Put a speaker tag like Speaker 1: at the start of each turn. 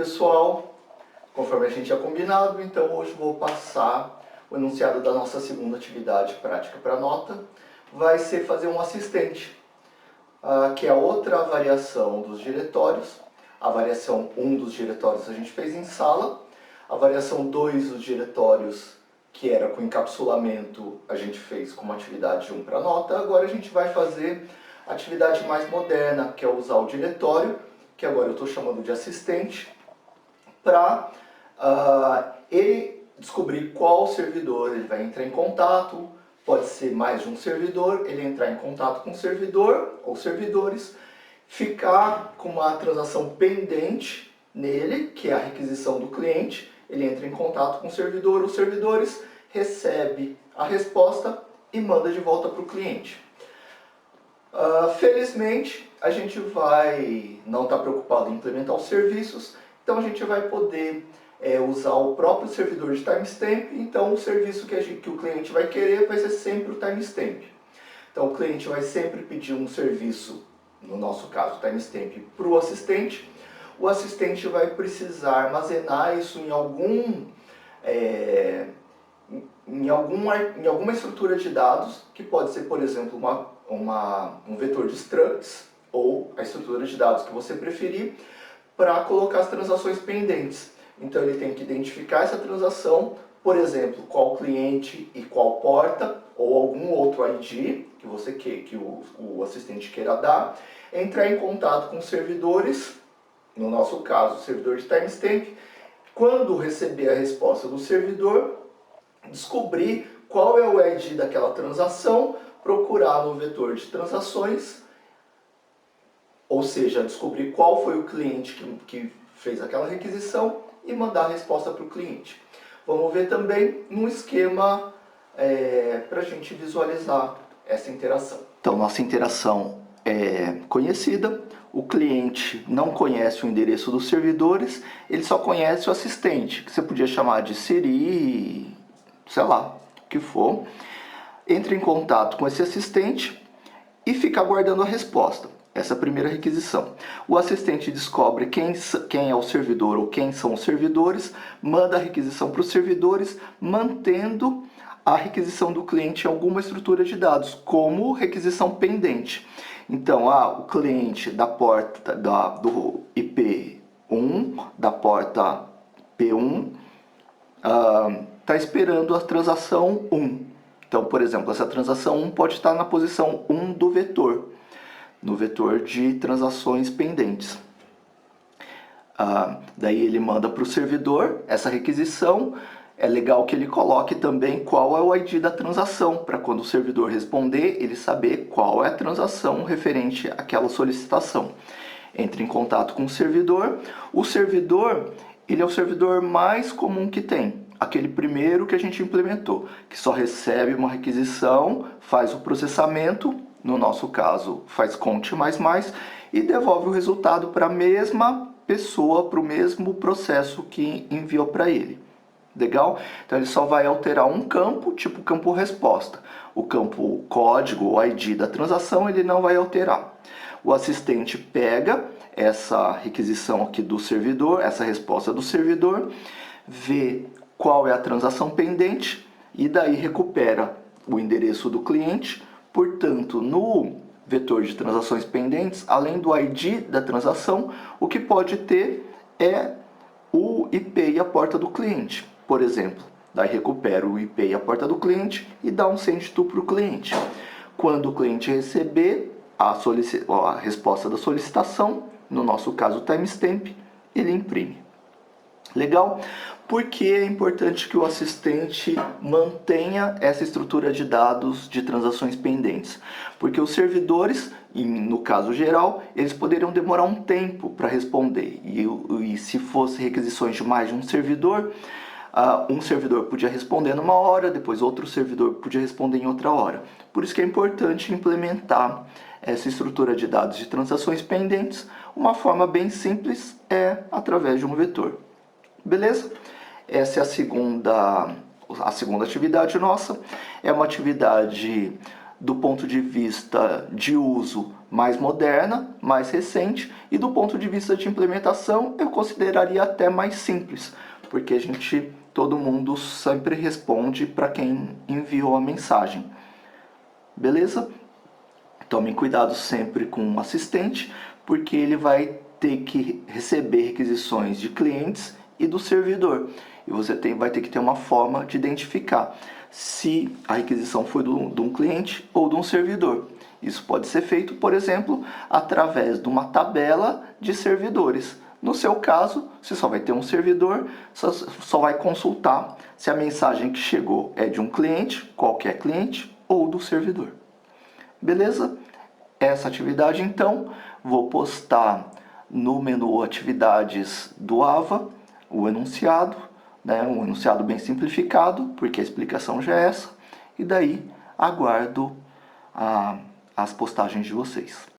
Speaker 1: pessoal, conforme a gente tinha combinado, então hoje vou passar o enunciado da nossa segunda atividade prática para nota. Vai ser fazer um assistente, que é outra variação dos diretórios. A variação 1 dos diretórios a gente fez em sala, a variação 2 dos diretórios, que era com encapsulamento, a gente fez como atividade 1 para nota. Agora a gente vai fazer a atividade mais moderna, que é usar o diretório, que agora eu estou chamando de assistente, para ele descobrir qual servidor ele vai entrar em contato. Pode ser mais de um servidor, ele entrar em contato com o servidor ou servidores, ficar com uma transação pendente nele, que é a requisição do cliente. Ele entra em contato com o servidor, os servidores recebe a resposta e manda de volta para o cliente. Felizmente, a gente não está preocupado em implementar os serviços, então a gente vai poder usar o próprio servidor de timestamp. Então o serviço que o cliente vai querer vai ser sempre o timestamp. Então o cliente vai sempre pedir um serviço, no nosso caso timestamp, para o assistente. O assistente vai precisar armazenar isso em alguma estrutura de dados, que pode ser, por exemplo, um vetor de structs, ou a estrutura de dados que você preferir, para colocar as transações pendentes. Então ele tem que identificar essa transação, por exemplo, qual cliente e qual porta, ou algum outro ID que o assistente queira dar, entrar em contato com servidores, no nosso caso, o servidor de timestamp. Quando receber a resposta do servidor, descobrir qual é o ID daquela transação, procurar no vetor de transações, ou seja, descobrir qual foi o cliente que fez aquela requisição e mandar a resposta para o cliente. Vamos ver também num esquema para a gente visualizar essa interação. Então, nossa interação é conhecida. O cliente não conhece o endereço dos servidores, ele só conhece o assistente, que você podia chamar de Siri, sei lá, o que for. Entra em contato com esse assistente e fica aguardando a resposta. Essa é a primeira requisição. O assistente descobre quem é o servidor ou quem são os servidores, manda a requisição para os servidores, mantendo a requisição do cliente em alguma estrutura de dados, como requisição pendente. Então, o cliente da porta do IP1, da porta P1, está esperando a transação 1. Então, por exemplo, essa transação 1 pode estar na posição 1 do vetor, no vetor de transações pendentes. Daí ele manda para o servidor essa requisição. É legal que ele coloque também qual é o ID da transação, para quando o servidor responder, ele saber qual é a transação referente àquela solicitação. Entra em contato com o servidor. O servidor, ele é o servidor mais comum que tem. Aquele primeiro que a gente implementou, que só recebe uma requisição, faz o processamento, no nosso caso faz cont++, e devolve o resultado para a mesma pessoa, para o mesmo processo que enviou para ele. Legal? Então ele só vai alterar um campo, tipo campo resposta. O campo código, o ID da transação, ele não vai alterar. O assistente pega essa requisição aqui do servidor, essa resposta do servidor, vê qual é a transação pendente e daí recupera o endereço do cliente. Portanto, no vetor de transações pendentes, além do ID da transação, o que pode ter é o IP e a porta do cliente, por exemplo. Daí recupera o IP e a porta do cliente e dá um send to para o cliente. Quando o cliente receber a resposta da solicitação, no nosso caso o timestamp, ele imprime. Legal? Porque é importante que o assistente mantenha essa estrutura de dados de transações pendentes. Porque os servidores, no caso geral, eles poderiam demorar um tempo para responder. E se fosse requisições de mais de um servidor podia responder numa hora, depois outro servidor podia responder em outra hora. Por isso que é importante implementar essa estrutura de dados de transações pendentes. Uma forma bem simples é através de um vetor. Beleza? Essa é a segunda atividade nossa. É uma atividade do ponto de vista de uso mais moderna, mais recente, e do ponto de vista de implementação eu consideraria até mais simples, porque todo mundo sempre responde para quem enviou a mensagem. Beleza? Tomem cuidado sempre com o assistente, porque ele vai ter que receber requisições de clientes e do servidor. E você vai ter que ter uma forma de identificar se a requisição foi de um cliente ou de um servidor. Isso pode ser feito, por exemplo, através de uma tabela de servidores. No seu caso, você só vai ter um servidor, só vai consultar se a mensagem que chegou é de um cliente, qualquer cliente, ou do servidor. Beleza? Essa atividade, então, vou postar no menu Atividades do AVA, o enunciado, né, um enunciado bem simplificado, porque a explicação já é essa, e daí aguardo as postagens de vocês.